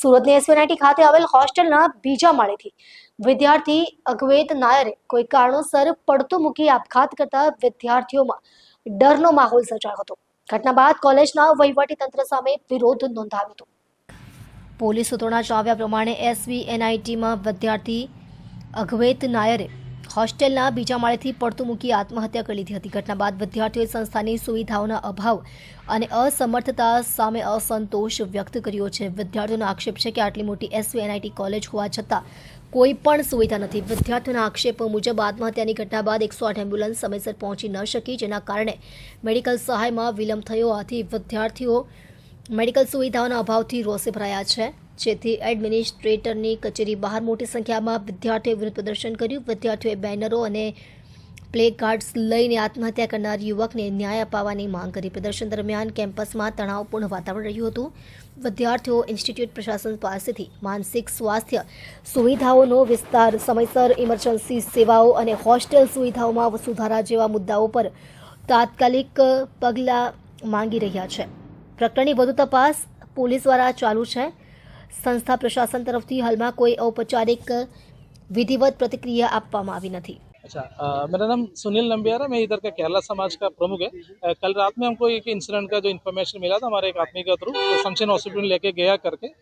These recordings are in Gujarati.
સુરતની એસવીઆઈટી ખાતે આવેલ હોસ્ટેલના બીજા માળેથી વિદ્યાર્થી અદ્વૈત નાયરે કોઈ કારણોસર પડતું મૂકી આપઘાત કરતા વિદ્યાર્થીઓમાં ડરનો માહોલ સર્જાયો હતો। ઘટના બાદ કોલેજના વહીવટીતંત્ર સામે વિરોધ નોંધાવ્યો હતો। પોલીસ સૂત્રોના જણાવ્યા પ્રમાણે એસવીએનઆઈટીમાં વિદ્યાર્થી અદ્વૈત નાયરે હોસ્ટેલના બીજા માળેથી પડતું મૂકી આત્મહત્યા કરી લીધી હતી। ઘટના બાદ વિદ્યાર્થીઓએ સંસ્થાની સુવિધાઓના અભાવ અને અસમર્થતા સામે અસંતોષ વ્યક્ત કર્યો છે। વિદ્યાર્થીઓનો આક્ષેપ છે કે આટલી મોટી એસવીએનઆઈટી કોલેજ હોવા છતાં કોઈ પણ સુવિધા નથી। વિદ્યાર્થીઓના આક્ષેપો મુજબ આત્મહત્યાની ઘટના બાદ 108 એમ્બ્યુલન્સ સમયસર પહોંચી ન શકી, જેના કારણે મેડિકલ સહાયમાં વિલંબ થયો હોવાથી વિદ્યાર્થીઓ મેડિકલ સુવિધાઓના અભાવથી રોષે ભરાયા છે, જેથી એડમિનિસ્ટ્રેટરની કચેરી બહાર મોટી સંખ્યામાં વિદ્યાર્થીઓએ વિરોધ પ્રદર્શન કર્યું। વિદ્યાર્થીઓએ બેનરો અને પ્લે કાર્ડ્સ લઈને આત્મહત્યા કરનાર યુવકને ન્યાય અપાવવાની માંગ કરી। પ્રદર્શન દરમિયાન કેમ્પસમાં તણાવપૂર્ણ વાતાવરણ રહ્યું હતું। વિદ્યાર્થીઓ ઇન્સ્ટિટ્યૂટ પ્રશાસન પાસેથી માનસિક સ્વાસ્થ્ય સુવિધાઓનો વિસ્તાર, સમયસર ઇમરજન્સી સેવાઓ અને હોસ્ટેલ સુવિધાઓમાં સુધારા જેવા મુદ્દાઓ પર તાત્કાલિક પગલાં માંગી રહ્યા છે। પ્રકરણની વધુ તપાસ પોલીસ દ્વારા ચાલુ છે। संस्था प्रशासन तरफ थी हाल में कोई औपचारिक विधिवत प्रतिक्रिया आपवामां आवी नथी। अच्छा, मेरा नाम सुनील नंबियार है। मैं इधर का केरला समाज का प्रमुख है। कल रात में हमको एक इंसिडेंट का जो इन्फॉर्मेशन मिला था हमारे एक आदमी के थ्रू, तो सनशाइन हॉस्पिटल लेके गया करके,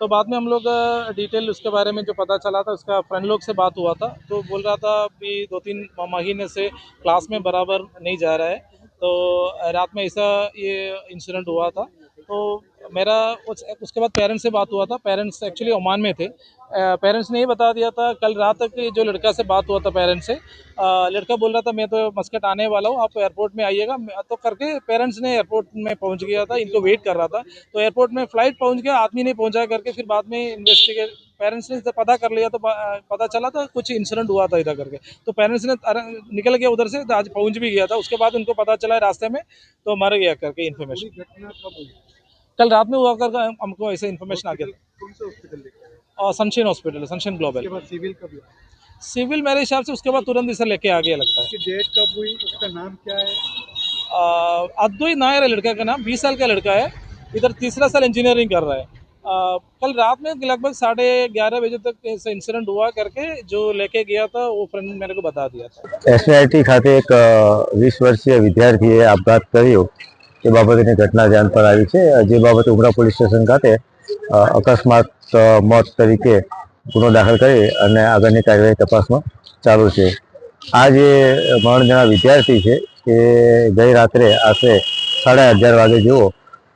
तो बाद में हम लोग डिटेल उसके बारे में जो पता चला था, उसका फ्रेंड लोग से बात हुआ था, तो बोल रहा था अभी 2-3 महीने से क्लास में बराबर नहीं जा रहा है। तो रात में ऐसा ये इंसिडेंट हुआ था। तो मेरा उसके बाद पेरेंट्स से बात हुआ था। पेरेंट्स एक्चुअली ओमान में थे। पेरेंट्स ने ये बता दिया था कल रात तक जो लड़का से बात हुआ था पेरेंट्स से, लड़का बोल रहा था मैं तो मस्कट आने वाला हूँ, आप एयरपोर्ट में आइएगा। तो करके पेरेंट्स ने एयरपोर्ट में पहुँच गया था, इनको वेट कर रहा था। तो एयरपोर्ट में फ्लाइट पहुँच गया, आदमी नहीं पहुँचा करके फिर बाद में इन्वेस्टिगेट पेरेंट्स ने पता कर लिया, तो पता चला था कुछ इंसिडेंट हुआ था इधर करके। तो पेरेंट्स ने निकल गया उधर से, आज पहुँच भी गया था। उसके बाद उनको पता चला रास्ते में तो मर गया करके इन्फॉर्मेशन कल रात में हुआ कर हमको ऐसे इन्फॉर्मेशन आ गया। कौन से हॉस्पिटल लेके और सनशाइन हॉस्पिटल, सनशाइन ग्लोबल। उसके बाद सिविल कब हुआ? सिविल मेरे हिसाब से उसके बाद तुरंत इसे लेके आ गया लगता है। उसकी डेट कब हुई? उसका नाम क्या है? अद्वैत नायर है लड़का का नाम, 20 साल का लड़का है। इधर तीसरा साल इंजीनियरिंग कर रहा है। कल रात में लगभग 11:30 बजे तक ऐसा इंसिडेंट हुआ करके जो लेके गया था वो फ्रेंड मेरे को बता दिया था। एसवीआईटी खाते एक 20 वर्षीय विद्यार्थीए આપઘાત કર્યો એ બાબતની ઘટના ધ્યાન પર આવી છે। જે બાબતે ઉમરા પોલીસ સ્ટેશન ખાતે અકસ્માત મોત તરીકે ગુનો દાખલ કરી અને આગળની કાર્યવાહી તપાસમાં ચાલુ છે। આ જે મરણ જણા વિદ્યાર્થી છે એ ગઈ રાત્રે આશરે 11:30 વાગે જેવો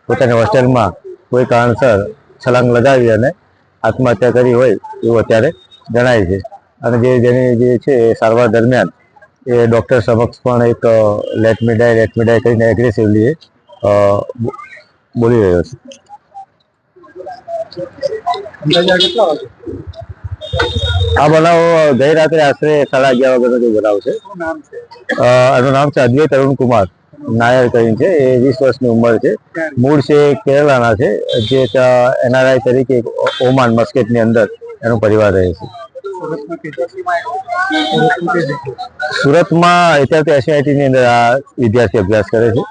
પોતાની હોસ્ટેલમાં કોઈ કારણસર છલાંગ લગાવી અને આત્મહત્યા કરી હોય એવું અત્યારે જણાય છે। અને જેની જે છે એ સારવાર દરમિયાન એ ડૉક્ટર સમક્ષ પણ એક લેટ મી ડાય કરીને એગ્રેસિવલી બોલી રહ્યો છે। આ બનાવ ગઈ રાત્રે આશરે 11:30 વાગ્યાનો જે બનાવ છે। શું નામ છે? એનું નામ છે અદ્વૈત અરુણ કુમાર નાયર કરીને છે। એ 20 વર્ષની ઉંમર છે। મૂળ છે કેરલાના છે, જે એનઆરઆઈ તરીકે ઓમાન મસ્કેટની અંદર એનો પરિવાર રહે છે। સુરતમાં કેટલી? સુરતમાં અત્યારે તો એસવીઆઈટીની અંદર આ વિદ્યાર્થી અભ્યાસ કરે છે।